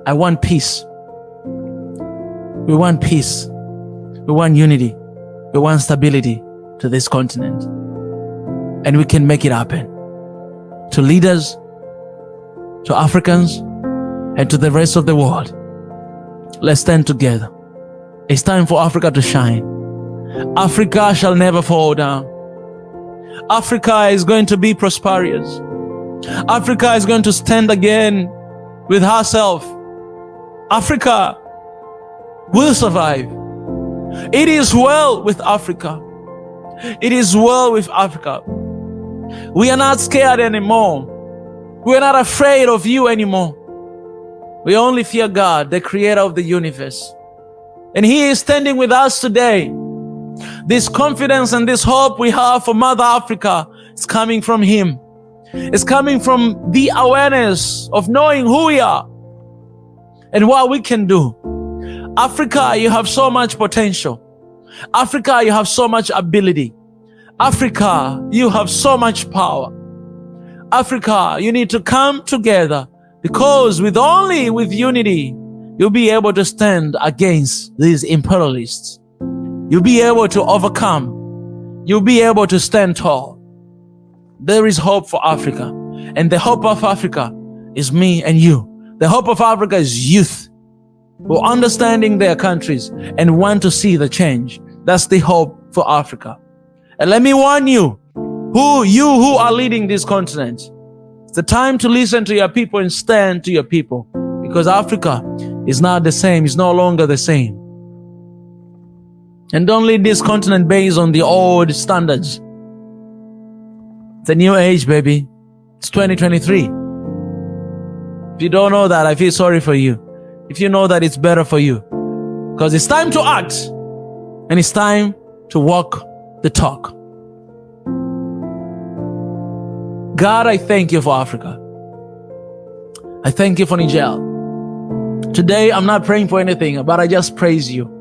I want peace. We want peace. We want unity. We want stability to this continent. And we can make it happen. To leaders, to Africans, and to the rest of the world. Let's stand together. It's time for Africa to shine. Africa shall never fall down. Africa is going to be prosperous. Africa is going to stand again with herself. Africa will survive. It is well with Africa. It is well with Africa. We are not scared anymore. We are not afraid of you anymore. We only fear God, the creator of the universe. And He is standing with us today. This confidence and this hope we have for Mother Africa is coming from Him. It's coming from the awareness of knowing who we are and what we can do. Africa, you have so much potential. Africa, you have so much ability. Africa, you have so much power. Africa, you need to come together, because only with unity, you'll be able to stand against these imperialists. You'll be able to overcome. You'll be able to stand tall. There is hope for Africa. And the hope of Africa is me and you. The hope of Africa is youth who are understanding their countries and want to see the change. That's the hope for Africa. And let me warn you who are leading this continent. It's the time to listen to your people and stand to your people, because Africa is not the same. It's no longer the same. And don't lead this continent based on the old standards. It's a new age, baby. It's 2023. If you don't know that, I feel sorry for you. If you know that, it's better for you. Because it's time to act. And it's time to walk the talk. God, I thank you for Africa. I thank you for Niger. Today, I'm not praying for anything, but I just praise you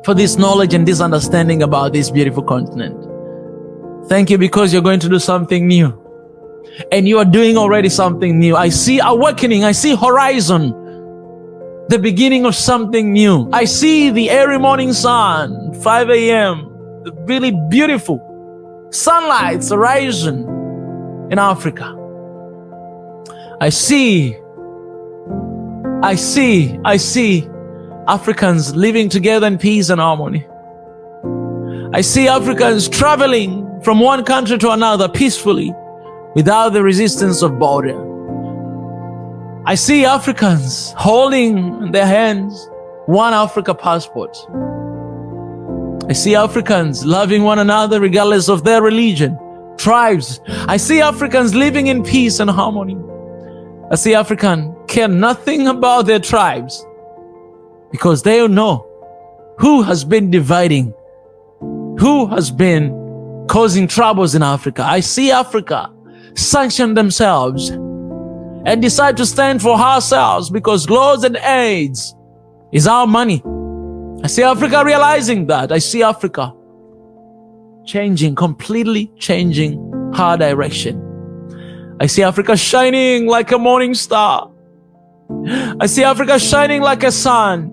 for this knowledge and this understanding about this beautiful continent. Thank you because you're going to do something new. And you are doing already something new. I see awakening. I see horizon. The beginning of something new. I see the early morning sun, 5 a.m. The really beautiful sunlight's horizon in Africa. I see Africans living together in peace and harmony. I see Africans traveling from one country to another peacefully without the resistance of border. I see Africans holding in their hands one Africa passport. I see Africans loving one another regardless of their religion, tribes. I see Africans living in peace and harmony. I see Africans care nothing about their tribes because they know who has been dividing, who has been causing troubles in Africa. I see Africa sanction themselves and decide to stand for ourselves because laws and aids is our money. I see Africa realizing that. I see Africa changing, completely changing her direction. I see Africa shining like a morning star. I see Africa shining like a sun,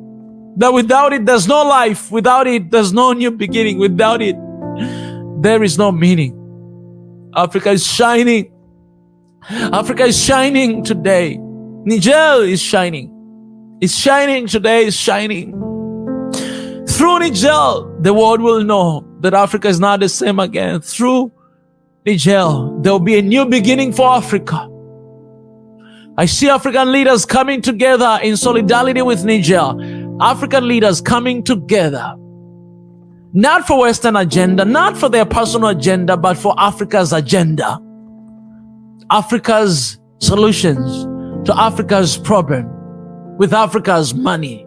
that without it there's no life, without it there's no new beginning, without it there is no meaning. Africa is shining. Africa is shining today. Niger is shining. It's shining today, it's shining. Through Niger, the world will know that Africa is not the same again. Through Niger, there will be a new beginning for Africa. I see African leaders coming together in solidarity with Niger. African leaders coming together. Not for Western agenda, not for their personal agenda, but for Africa's agenda. Africa's solutions to Africa's problem with Africa's money.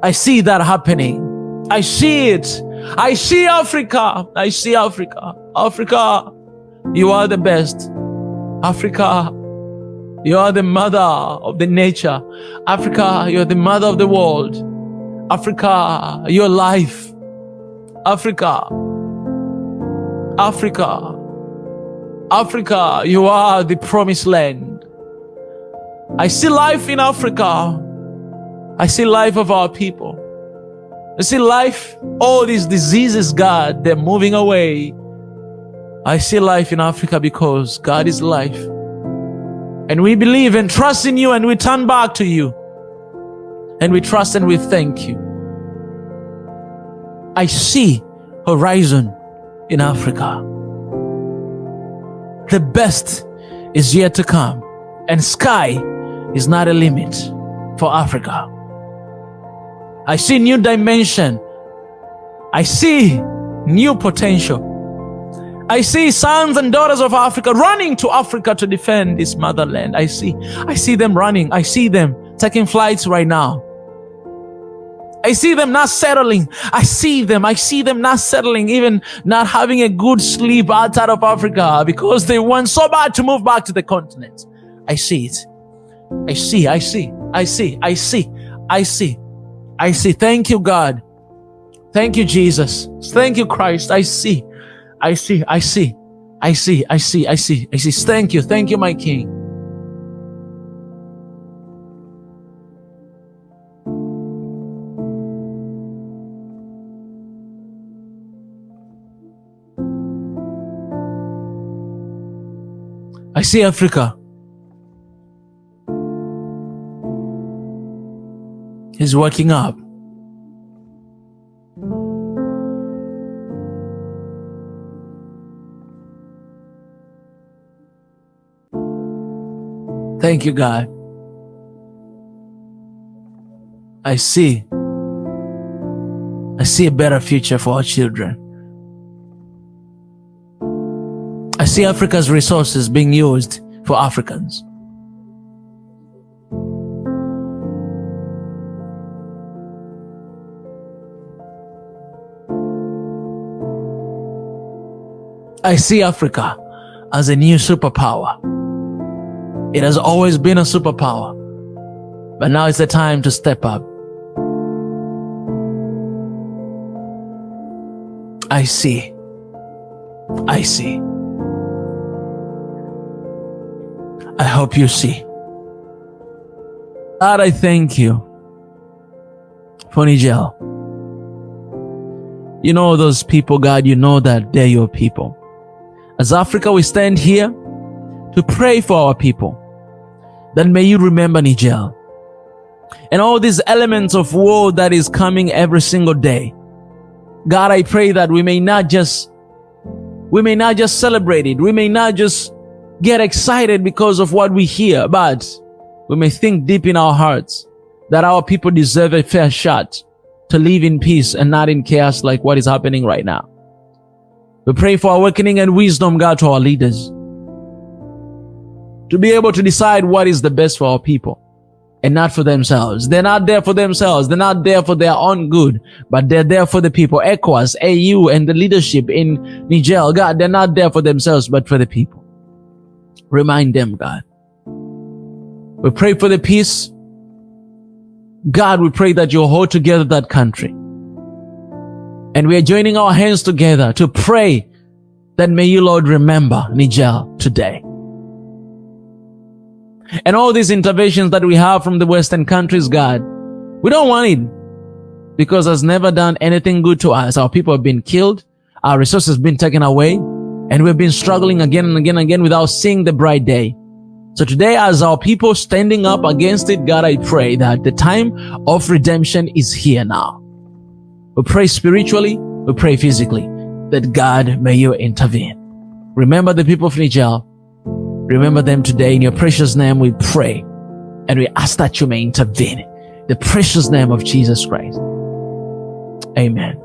I see that happening. I see it. I see Africa. I see Africa. Africa, you are the best. Africa, you are the mother of the nature. Africa, you are the mother of the world. Africa, your life. Africa, Africa, Africa, you are the promised land. I see life in Africa. I see life of our people. I see life, all these diseases, God, they're moving away. I see life in Africa because God is life. And we believe and trust in you, and we turn back to you. And we trust and we thank you. I see horizon in Africa. The best is yet to come, and sky is not a limit for Africa. I see new dimension. I see new potential. I see sons and daughters of Africa running to Africa to defend this motherland. I see them running. I see them taking flights right now. I see them not settling. I see them not settling, even not having a good sleep outside of Africa because they want so bad to move back to the continent. I see it. I see. Thank you, God. Thank you, Jesus. Thank you, Christ. I see. Thank you, my King. I see Africa is waking up. Thank you, God. I see a better future for our children. I see Africa's resources being used for Africans. I see Africa as a new superpower. It has always been a superpower, but now it's the time to step up. I see. I hope you see. God, I thank you for Niger. You know those people, God, you know that they're your people. As Africa, we stand here to pray for our people. Then may you remember Niger and all these elements of war that is coming every single day. God, I pray that we may not just celebrate it. We may not just get excited because of what we hear, but we may think deep in our hearts that our people deserve a fair shot to live in peace and not in chaos like what is happening right now. We pray for awakening and wisdom, God, to our leaders, to be able to decide what is the best for our people and not for themselves. They're not there for themselves. They're not there for their own good, but they're there for the people. ECOWAS, AU, and the leadership in Niger, God, they're not there for themselves, but for the people. Remind them, God. We pray for the peace. God, we pray that you'll hold together that country. And we are joining our hands together to pray that may you, Lord, remember Niger today. And all these interventions that we have from the Western countries, God, we don't want it because it's never done anything good to us. Our people have been killed. Our resources have been taken away. And we've been struggling again and again and again without seeing the bright day. So today, as our people standing up against it, God, I pray that the time of redemption is here now. We pray spiritually, we pray physically, that God, may you intervene. Remember the people of Niger. Remember them today. In your precious name we pray. And we ask that you may intervene. In the precious name of Jesus Christ. Amen.